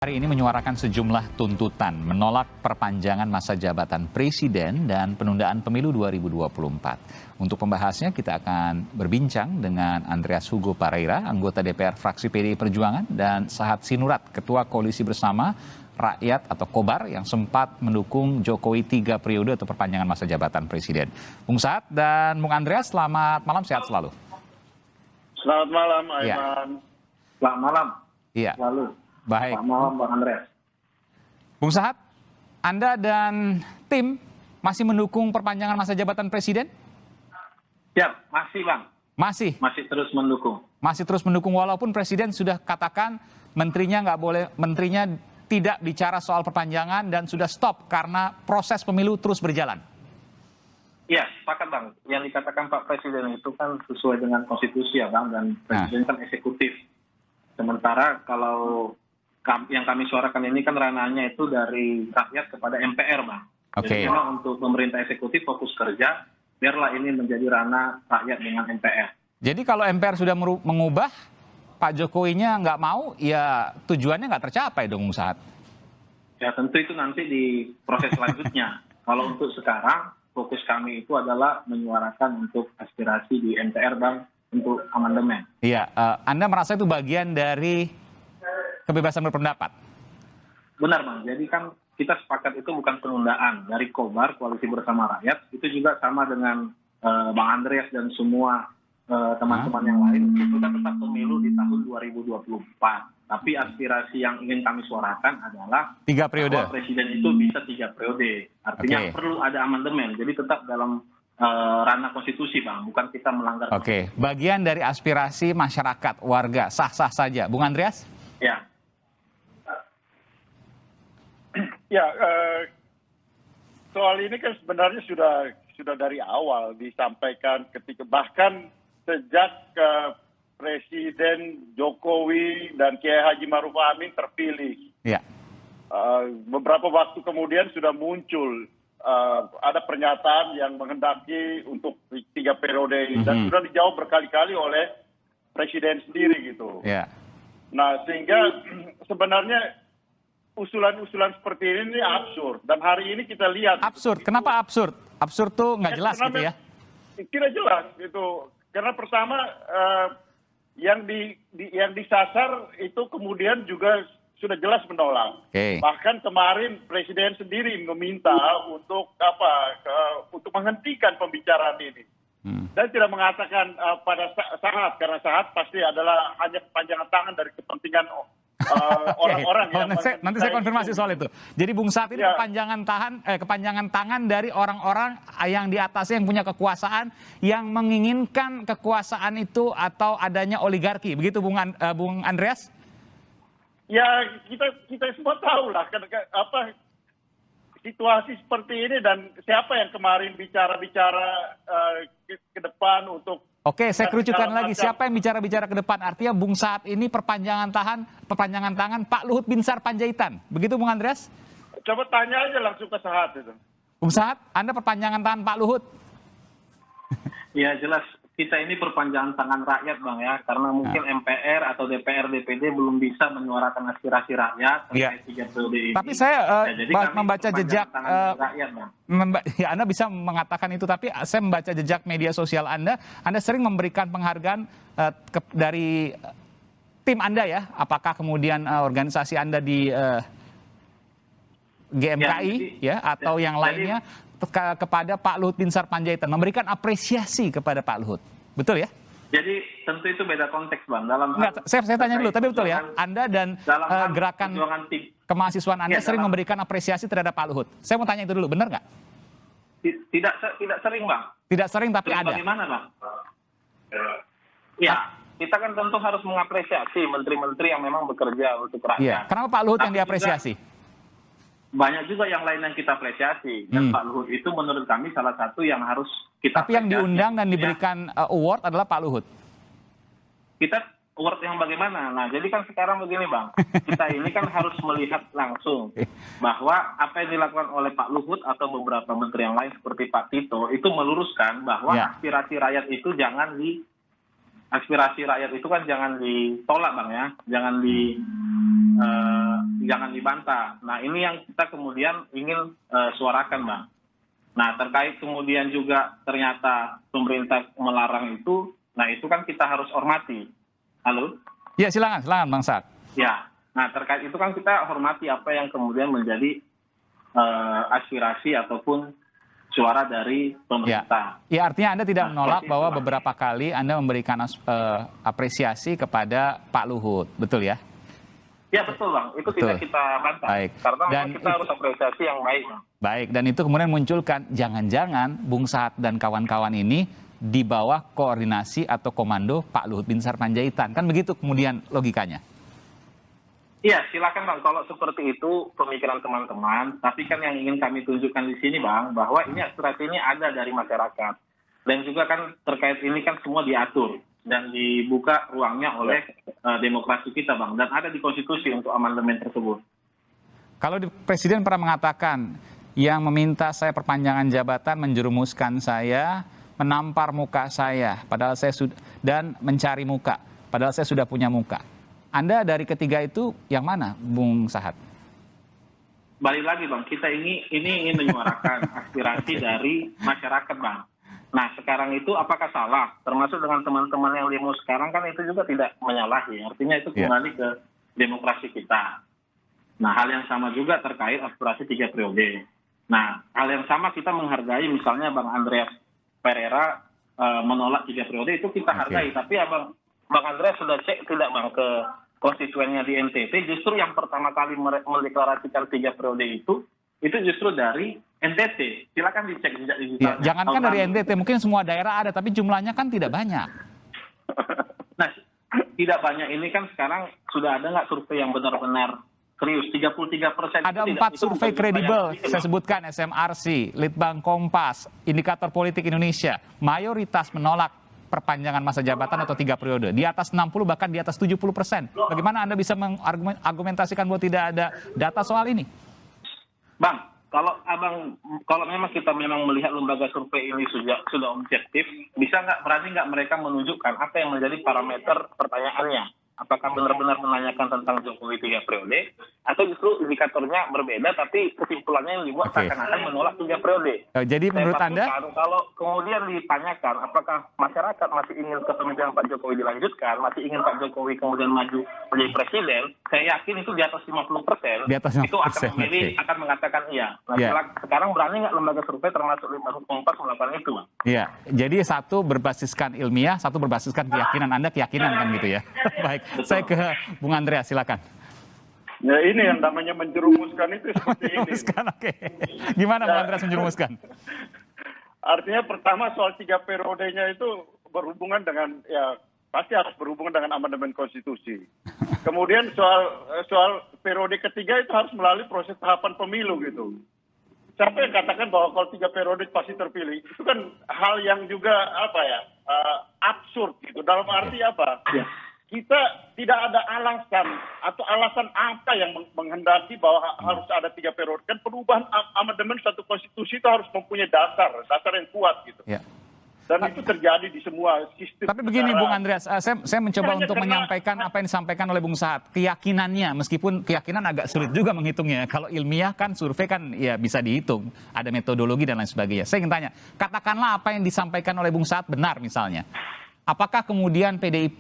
Hari ini menyuarakan sejumlah tuntutan menolak perpanjangan masa jabatan presiden dan penundaan pemilu 2024. Untuk pembahasnya kita akan berbincang dengan Andreas Hugo Pareira, anggota DPR fraksi PDI Perjuangan, dan Sahat Sinurat, Ketua Koalisi Bersama Rakyat atau Kobar yang sempat mendukung Jokowi 3 periode atau perpanjangan masa jabatan presiden. Bung Sahat dan Bung Andreas, selamat malam, sehat selalu. Selamat malam, Aiman. Ya. Selamat malam. Iya. Selalu. Baik. Selamat malam, Bang Andreas. Bung Sahat, Anda dan tim masih mendukung perpanjangan masa jabatan presiden? Siap, masih Bang. Masih terus mendukung. Masih terus mendukung walaupun presiden sudah katakan menterinya menterinya tidak bicara soal perpanjangan dan sudah stop karena proses pemilu terus berjalan. Iya, sepakat Bang. Yang dikatakan Pak Presiden itu kan sesuai dengan konstitusi ya Bang, dan presiden kan eksekutif. Sementara kalau yang kami suarakan ini kan ranahnya itu dari rakyat kepada MPR Bang. Oke. Jadi memang untuk pemerintah eksekutif fokus kerja, biarlah ini menjadi ranah rakyat dengan MPR. Jadi kalau MPR sudah mengubah, Pak Jokowinya nggak mau, ya tujuannya nggak tercapai dong, Bung Sahat. Ya tentu itu nanti di proses selanjutnya. Kalau untuk sekarang, fokus kami itu adalah menyuarakan untuk aspirasi di MPR Bang untuk amandemen. Iya, Anda merasa itu bagian dari kebebasan berpendapat? Benar Bang, jadi kan kita sepakat itu bukan penundaan dari Kobar, Koalisi Bersama Rakyat, itu juga sama dengan Bang Andreas dan semua teman-teman yang lain, itu kita tetap pemilu di tahun 2024. Tapi aspirasi yang ingin kami suarakan adalah 3 periode. Bahwa presiden itu bisa 3 periode. Artinya perlu ada amandemen, jadi tetap dalam ranah konstitusi Bang, bukan kita melanggar. Oke, bagian dari aspirasi masyarakat, warga, sah-sah saja. Bung Andreas? Ya. Ya, soal ini kan sebenarnya sudah dari awal disampaikan ketika bahkan sejak Presiden Jokowi dan Kiai Haji Maruf Amin terpilih. Ya. Beberapa waktu kemudian sudah muncul ada pernyataan yang menghendaki untuk 3 periode ini dan sudah dijawab berkali-kali oleh Presiden sendiri gitu. Ya. Nah, sehingga sebenarnya usulan-usulan seperti ini absurd. Dan hari ini kita lihat. Absurd. Kenapa absurd? Absurd tuh nggak jelas gitu ya? Tidak jelas gitu. Karena pertama yang disasar itu kemudian juga sudah jelas menolak. Okay. Bahkan kemarin Presiden sendiri meminta untuk untuk menghentikan pembicaraan ini. Dan tidak mengatakan pada saat, karena saat pasti adalah hanya kepanjangan tangan dari kepentingan orang-orang. Nanti saya konfirmasi soal itu. Jadi Bung Sahat ini kepanjangan tangan dari orang-orang yang di atasnya yang punya kekuasaan, yang menginginkan kekuasaan itu atau adanya oligarki. Begitu Bung Andreas? Ya, kita semua tahu lah situasi seperti ini dan siapa yang kemarin bicara-bicara ke depan untuk. Oke, saya kerucutkan lagi. Siapa yang bicara-bicara ke depan? Artinya Bung Sahat ini perpanjangan tangan Pak Luhut Binsar Panjaitan. Begitu Bung Andreas? Coba tanya aja langsung ke Sahat itu. Bung Sahat, Anda perpanjangan tangan Pak Luhut? Ya jelas, kita ini perpanjangan tangan rakyat Bang ya. Karena mungkin MPR atau DPR, DPD belum bisa menyuarakan aspirasi rakyat terkait 3 periode ini. Tapi saya membaca jejak rakyat, Bang. Ya, Anda bisa mengatakan itu, tapi saya membaca jejak media sosial Anda sering memberikan penghargaan dari tim Anda ya, apakah kemudian organisasi Anda di GMKI ya atau yang lainnya kepada Pak Luhut Binsar Panjaitan, memberikan apresiasi kepada Pak Luhut. Betul ya? Jadi tentu itu beda konteks Bang. Saya tanya dulu, tapi betul ya? Anda dan gerakan kemahasiswaan Anda sering memberikan apresiasi terhadap Pak Luhut. Saya mau tanya itu dulu, benar nggak? Tidak sering Bang. Tidak sering tapi ada. Bagaimana Bang? Ya, kita kan tentu harus mengapresiasi menteri-menteri yang memang bekerja untuk rakyat. Iya. Kenapa Pak Luhut yang diapresiasi? Banyak juga yang lain yang kita apresiasi. Dan Pak Luhut itu menurut kami salah satu yang harus kita Tapi yang diundang dan diberikan award adalah Pak Luhut. Kita award yang bagaimana? Nah, jadi kan sekarang begini Bang. Kita ini kan harus melihat langsung bahwa apa yang dilakukan oleh Pak Luhut atau beberapa menteri yang lain seperti Pak Tito itu meluruskan bahwa aspirasi rakyat itu jangan aspirasi rakyat itu kan jangan ditolak Bang ya. Jangan jangan dibantah. Nah, ini yang kita kemudian ingin suarakan, Bang. Nah, terkait kemudian juga ternyata pemerintah melarang itu, nah itu kan kita harus hormati. Halo? Ya, silakan Bang Saad. Ya, nah terkait itu kan kita hormati apa yang kemudian menjadi aspirasi ataupun suara dari pemerintah. Ya, artinya Anda tidak menolak bahwa beberapa kali Anda memberikan apresiasi kepada Pak Luhut, betul ya? Ya betul, Bang, itu betul. tidak kita bantah. Baik. Karena Dan kita harus apresiasi yang baik, Bang. Baik, dan itu kemudian munculkan jangan-jangan Bung Saad dan kawan-kawan ini di bawah koordinasi atau komando Pak Luhut Binsar Panjaitan. Kan begitu kemudian logikanya. Iya, silakan, Bang. Kalau seperti itu pemikiran teman-teman, tapi kan yang ingin kami tunjukkan di sini, Bang, bahwa ini aspirasi ini ada dari masyarakat. Dan juga kan terkait ini kan semua diatur dan dibuka ruangnya oleh demokrasi kita, Bang. Dan ada di konstitusi untuk amandemen tersebut. Kalau Presiden pernah mengatakan yang meminta saya perpanjangan jabatan menjerumuskan saya, menampar muka saya, padahal saya sudah, dan mencari muka, padahal saya sudah punya muka. Anda dari ketiga itu yang mana, Bung Saad? Balik lagi, Bang, kita ini ingin menyuarakan aspirasi dari masyarakat, Bang. Nah, sekarang itu apakah salah? Termasuk dengan teman-teman yang demo sekarang kan itu juga tidak menyalahi. Artinya itu kembali ke demokrasi kita. Nah, hal yang sama juga terkait aspirasi 3 periode. Nah, hal yang sama kita menghargai misalnya Bang Andreas Pereira menolak 3 periode, itu kita hargai. Tapi ya Bang Andreas sudah cek tidak, Bang, ke konstituennya di NTT, justru yang pertama kali mendeklarasikan 3 periode itu justru dari NTT. Silakan dicek jejak digital. Ya, jangankan dari NTT, mungkin semua daerah ada, tapi jumlahnya kan tidak banyak. Nah, tidak banyak ini kan sekarang sudah ada nggak survei yang benar-benar serius? 33%. Ada 4 survei kredibel, saya sebutkan SMRC, Litbang Kompas, Indikator Politik Indonesia, mayoritas menolak perpanjangan masa jabatan atau 3 periode. Di atas 60 bahkan di atas 70%. Bagaimana Anda bisa mengargumentasikan bahwa tidak ada data soal ini? Bang, kalau memang kita melihat lembaga survei ini sudah objektif, berani nggak mereka menunjukkan apa yang menjadi parameter pertanyaannya? Apakah benar-benar menanyakan tentang Jokowi 3 periode, atau justru indikatornya berbeda, tapi kesimpulannya yang dibuat seakan-akan menolak 3 periode? Jadi menurut Anda? Kalau kemudian ditanyakan apakah masyarakat masih ingin kepemimpinan Pak Jokowi dilanjutkan, masih ingin Pak Jokowi kemudian maju menjadi presiden, saya yakin itu di atas 50%, di atas 50%, itu akan memilih, akan mengatakan iya. Nah, sekarang berani nggak lembaga survei termasuk Litbang Kompas melakukan itu, Bang? Iya, jadi satu berbasiskan ilmiah, satu berbasiskan keyakinan. Anda keyakinan kan gitu ya? Baik. Betul. Saya ke Bung Andreas, silakan. Ya ini yang namanya menjerumuskan itu seperti ini. Oke. Gimana Bung Andreas menjerumuskan? Artinya pertama soal 3 periodenya itu berhubungan dengan, ya pasti harus berhubungan dengan amandemen konstitusi. Kemudian soal periode ketiga itu harus melalui proses tahapan pemilu gitu. Siapa yang katakan bahwa kalau 3 periode pasti terpilih? Itu kan hal yang juga absurd gitu. Dalam arti apa? Ya. Kita tidak ada alasan atau alasan apa yang menghendaki bahwa harus ada 3 periode. Kan perubahan amandemen satu konstitusi itu harus mempunyai dasar yang kuat gitu. Ya. Dan itu terjadi di semua sistem. Tapi begini Bung Andreas, saya mencoba untuk menyampaikan apa yang disampaikan oleh Bung Saad. Keyakinannya, meskipun keyakinan agak sulit juga menghitungnya. Kalau ilmiah kan survei kan ya bisa dihitung. Ada metodologi dan lain sebagainya. Saya ingin tanya, katakanlah apa yang disampaikan oleh Bung Saad benar misalnya. Apakah kemudian PDI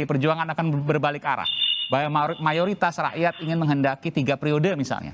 Perjuangan akan berbalik arah? Bahwa mayoritas rakyat ingin menghendaki 3 periode misalnya?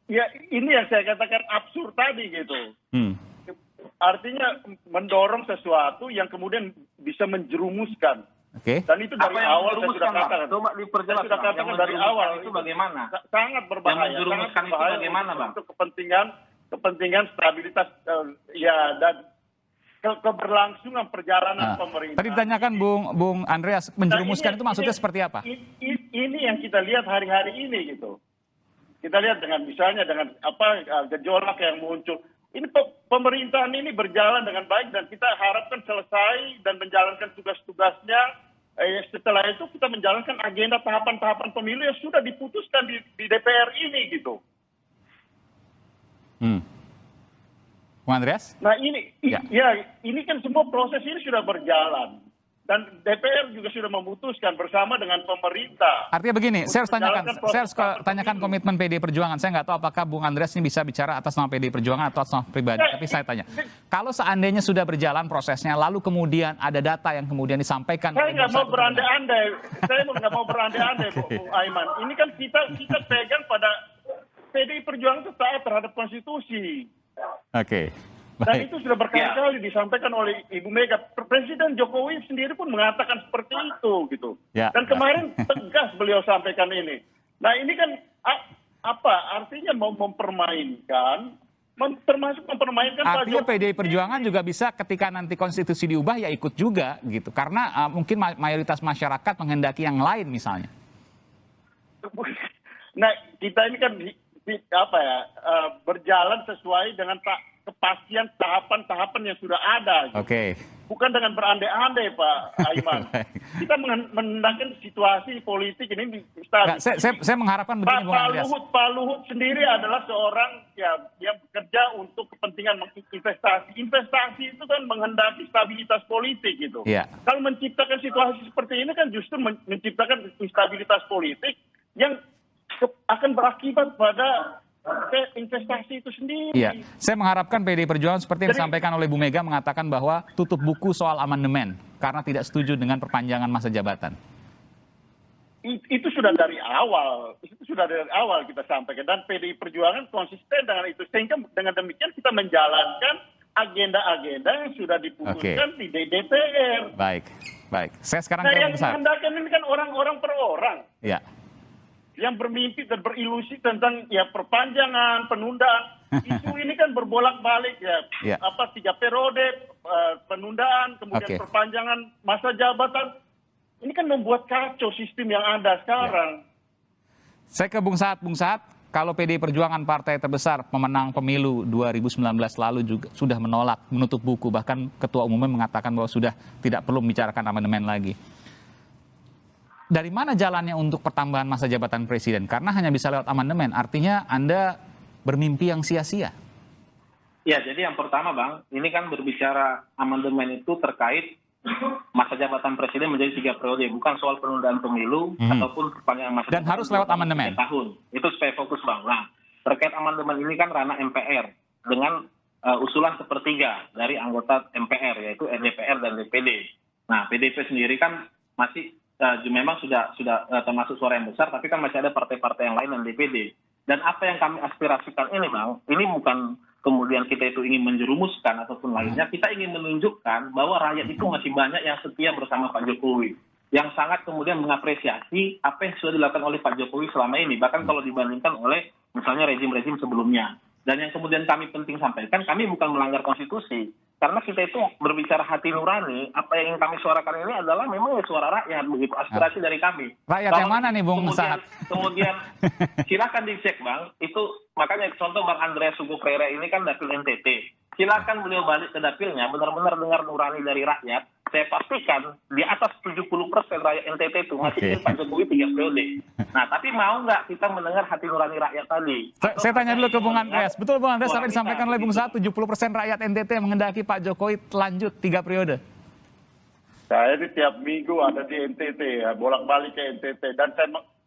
Ya ini yang saya katakan absurd tadi gitu. Artinya mendorong sesuatu yang kemudian bisa menjerumuskan. Oke. Dan itu dari awal saya sudah katakan. Coba diperjelas, sudah katakan dari awal itu bagaimana? Sangat berbahaya. Yang menjerumuskan itu bagaimana, Bang? Untuk kepentingan stabilitas dan keberlangsungan perjalanan pemerintah. Tadi ditanyakan Bung Andreas, menjerumuskan itu maksudnya seperti apa? Ini yang kita lihat hari-hari ini gitu. Kita lihat misalnya dengan gejolak yang muncul. Ini pemerintahan ini berjalan dengan baik dan kita harapkan selesai dan menjalankan tugas-tugasnya. Setelah itu kita menjalankan agenda tahapan-tahapan pemilu yang sudah diputuskan di DPR ini gitu. Bung Andreas? Nah ini kan semua proses ini sudah berjalan dan DPR juga sudah memutuskan bersama dengan pemerintah. Artinya begini, saya harus Menjalankan tanyakan komitmen PDI Perjuangan. Saya nggak tahu apakah Bung Andreas ini bisa bicara atas nama PDI Perjuangan atau atas nama pribadi. Tapi saya tanya, kalau seandainya sudah berjalan prosesnya, lalu kemudian ada data yang kemudian disampaikan. Saya nggak mau berandai-andai. Saya nggak mau berandai-andai, Bung Aiman. Ini kan kita pegang pada PDI Perjuangan itu taat terhadap konstitusi. Oke. Dan Baik. itu sudah berkali-kali disampaikan oleh Ibu Mega. Presiden Jokowi sendiri pun mengatakan seperti itu gitu. Ya, Dan kemarin tegas beliau sampaikan ini. Nah ini kan artinya mau mempermainkan, termasuk mempermainkan Pak Artinya Jokowi. PDI Perjuangan juga bisa ketika nanti konstitusi diubah ya ikut juga gitu. Karena mungkin mayoritas masyarakat menghendaki yang lain misalnya. Nah kita ini kan berjalan sesuai dengan kepastian tahapan-tahapan yang sudah ada. Gitu. Oke. Bukan dengan berandai-andai, Pak Aiman. Kita menghendaki situasi politik ini stabil. Saya mengharapkan begini, Bung Andreas. Pak Luhut sendiri adalah seorang yang bekerja untuk kepentingan investasi. Investasi itu kan menghendaki stabilitas politik gitu. Iya. Kalau menciptakan situasi seperti ini kan justru menciptakan instabilitas politik yang akan berakibat pada investasi itu sendiri. Iya, saya mengharapkan PDI Perjuangan seperti yang disampaikan oleh Bu Mega mengatakan bahwa tutup buku soal amandemen karena tidak setuju dengan perpanjangan masa jabatan. Itu sudah dari awal, kita sampaikan dan PDI Perjuangan konsisten dengan itu sehingga dengan demikian kita menjalankan agenda-agenda yang sudah diputuskan di DPR. Baik. Saya sekarang Nah, ke yang Bung Sar. menghendakkan ini kan orang-orang per orang. Iya. Yang bermimpi dan berilusi tentang perpanjangan, penundaan. Isu ini kan berbolak-balik 3 periode, penundaan, kemudian perpanjangan masa jabatan. Ini kan membuat kacau sistem yang ada sekarang. Saya ke Bung Sahat, kalau PDI Perjuangan partai terbesar pemenang pemilu 2019 lalu juga sudah menolak, menutup buku, bahkan ketua umumnya mengatakan bahwa sudah tidak perlu membicarakan amandemen lagi. Dari mana jalannya untuk pertambahan masa jabatan presiden? Karena hanya bisa lewat amandemen, artinya Anda bermimpi yang sia-sia. Ya, jadi yang pertama Bang, ini kan berbicara amandemen itu terkait masa jabatan presiden menjadi 3 periode, bukan soal penundaan pemilu ataupun perpanjangan masa dan jabatan harus lewat amandemen. 3 tahun. Itu supaya fokus Bang. Nah, terkait amandemen ini kan ranah MPR dengan usulan sepertiga dari anggota MPR, yaitu DPR dan DPD. Nah, PDIP sendiri kan masih memang sudah termasuk suara yang besar, tapi kan masih ada partai-partai yang lain dan DPD. Dan apa yang kami aspirasikan ini, Bang, ini bukan kemudian kita itu ingin menjerumuskan ataupun lainnya, kita ingin menunjukkan bahwa rakyat itu masih banyak yang setia bersama Pak Jokowi, yang sangat kemudian mengapresiasi apa yang sudah dilakukan oleh Pak Jokowi selama ini, bahkan kalau dibandingkan oleh misalnya rezim-rezim sebelumnya. Dan yang kemudian kami penting sampaikan, kami bukan melanggar konstitusi. Karena kita itu berbicara hati nurani, apa yang ingin kami suarakan ini adalah memang suara rakyat, begitu aspirasi dari kami. Rakyat yang mana nih, Bung Sahat? Kemudian silakan dicek, Bang. Itu makanya contoh Bang Andreas Hugo Pereira ini kan dapil NTT. Silakan beliau balik ke dapilnya, benar-benar dengar nurani dari rakyat. Saya pastikan di atas 70% rakyat NTT itu masih ingin Pak Jokowi 3 periode. Nah, tapi mau nggak kita mendengar hati nurani rakyat tadi? Saya tanya dulu ke Bung Andreas. Betul Bung Andreas, sampai disampaikan oleh Bung Sahat, 70% rakyat NTT yang menghendaki Pak Jokowi lanjut 3 periode. Saya di tiap minggu ada di NTT, bolak-balik ke NTT. Dan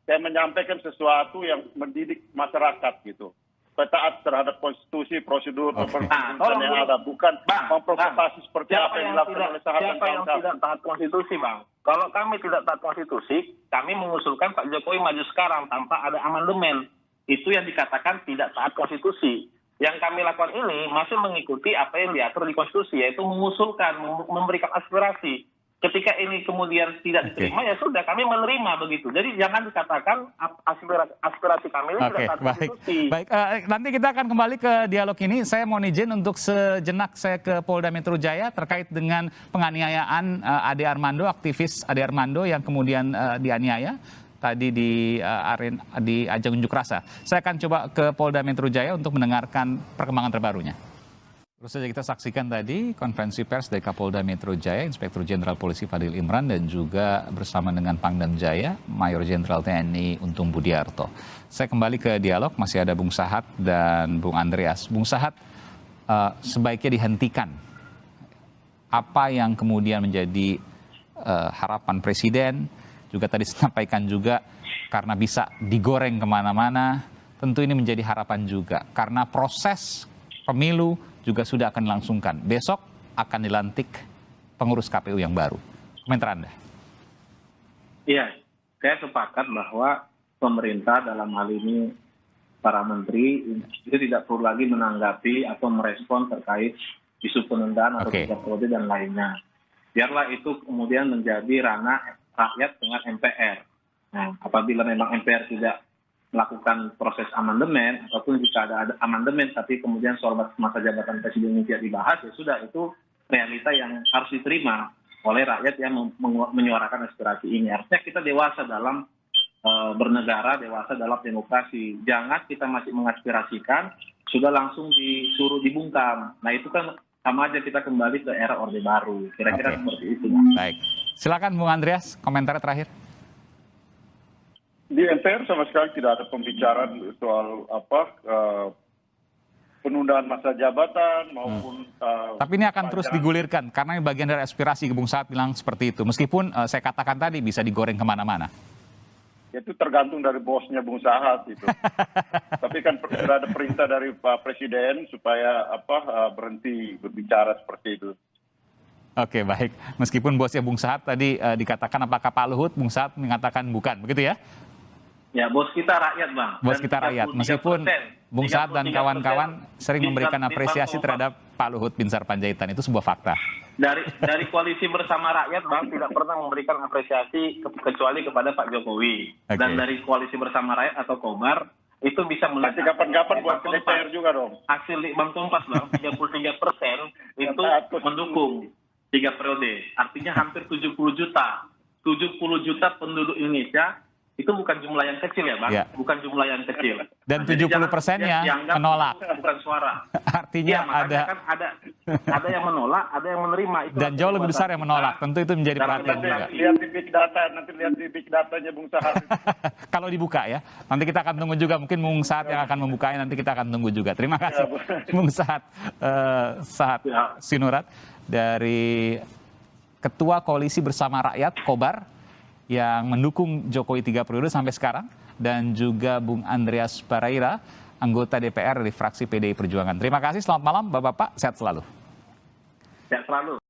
saya menyampaikan sesuatu yang mendidik masyarakat gitu. Taat terhadap konstitusi, prosedur, pemerintahan yang ada, bukan memprovokasi seperti apa yang dilakukan oleh Sahat dan kawan-kawan. Siapa yang tidak taat konstitusi, Bang? Kalau kami tidak taat konstitusi, kami mengusulkan Pak Jokowi maju sekarang tanpa ada amandemen. Itu yang dikatakan tidak taat konstitusi. Yang kami lakukan ini masih mengikuti apa yang diatur di konstitusi, yaitu mengusulkan, memberikan aspirasi. Ketika ini kemudian tidak diterima, ya sudah, kami menerima begitu. Jadi jangan dikatakan aspirasi kami ini tidak taat konstitusi. Baik. Nanti kita akan kembali ke dialog ini. Saya mohon izin untuk sejenak saya ke Polda Metro Jaya terkait dengan penganiayaan Ade Armando, aktivis Ade Armando yang kemudian dianiaya tadi di ajang unjuk rasa. Saya akan coba ke Polda Metro Jaya untuk mendengarkan perkembangan terbarunya. Terus saja kita saksikan tadi konferensi pers dari Kapolda Metro Jaya, Inspektur Jenderal Polisi Fadil Imran, dan juga bersama dengan Pangdam Jaya, Mayor Jenderal TNI Untung Budiarto. Saya kembali ke dialog, masih ada Bung Sahat dan Bung Andreas. Bung Sahat, sebaiknya dihentikan. Apa yang kemudian menjadi harapan Presiden, juga tadi disampaikan juga karena bisa digoreng kemana-mana, tentu ini menjadi harapan juga. Karena proses pemilu juga sudah akan dilangsungkan. Besok akan dilantik pengurus KPU yang baru. Komentar Anda? Iya, saya sepakat bahwa pemerintah dalam hal ini para menteri itu tidak perlu lagi menanggapi atau merespon terkait isu penundaan atau tiga periode dan lainnya. Biarlah itu kemudian menjadi ranah rakyat dengan MPR. Nah, apabila memang MPR tidak melakukan proses amandemen ataupun jika ada amandemen tapi kemudian soal masa jabatan presiden ini tidak dibahas, ya sudah, itu realita yang harus diterima oleh rakyat yang menyuarakan aspirasi ini. Artinya kita dewasa dalam bernegara, dewasa dalam demokrasi. Jangan kita masih mengaspirasikan, sudah langsung disuruh dibungkam. Nah itu kan sama aja kita kembali ke era Orde Baru. Kira-kira seperti itu. Baik. Silakan Bung Andreas, komentar terakhir. Di MPR sama sekali tidak ada pembicaraan soal penundaan masa jabatan maupun... Tapi ini akan terus digulirkan, karena ini bagian dari aspirasi. Bung Sahat bilang seperti itu. Meskipun saya katakan tadi bisa digoreng kemana-mana. Itu tergantung dari bosnya Bung Sahat itu. Tapi kan sudah ada perintah dari Pak Presiden supaya berhenti berbicara seperti itu. Oke, baik. Meskipun bosnya Bung Sahat tadi dikatakan apakah Pak Luhut, Bung Sahat mengatakan bukan, begitu ya? Ya, bos kita rakyat, Bang. Bos kita rakyat. Meskipun Bung Sahat dan kawan-kawan sering memberikan apresiasi terhadap Pak Luhut Binsar Panjaitan, itu sebuah fakta. Dari koalisi bersama rakyat, Bang, tidak pernah memberikan apresiasi kecuali kepada Pak Jokowi. Dan dari koalisi bersama rakyat atau Kobar itu bisa melihat kapan-kapan buat DPR juga dong. Hasil Bang Kompas, Bang, 33% itu mendukung 3 periode. Artinya hampir 70 juta. 70 juta penduduk Indonesia itu bukan jumlah yang kecil ya, Bang. Ya. Bukan jumlah yang kecil. Dan 70%-nya menolak. Bukan suara. Artinya ya, kan ada yang menolak, ada yang menerima. Itu dan jauh lebih besar yang menolak. Tentu itu menjadi perhatian juga. Lihat di big data, nanti lihat di big datanya Bung Sahat. Kalau dibuka ya. Nanti kita akan tunggu juga. Mungkin Bung Sahat yang akan membukanya, nanti kita akan tunggu juga. Terima kasih Bung Sahat. Sahat Sinurat dari Ketua Koalisi Bersama Rakyat, Kobar, yang mendukung Jokowi 3 periode sampai sekarang, dan juga Bung Andreas Pareira, anggota DPR dari fraksi PDI Perjuangan. Terima kasih, selamat malam Bapak-Bapak, sehat selalu. Sehat selalu.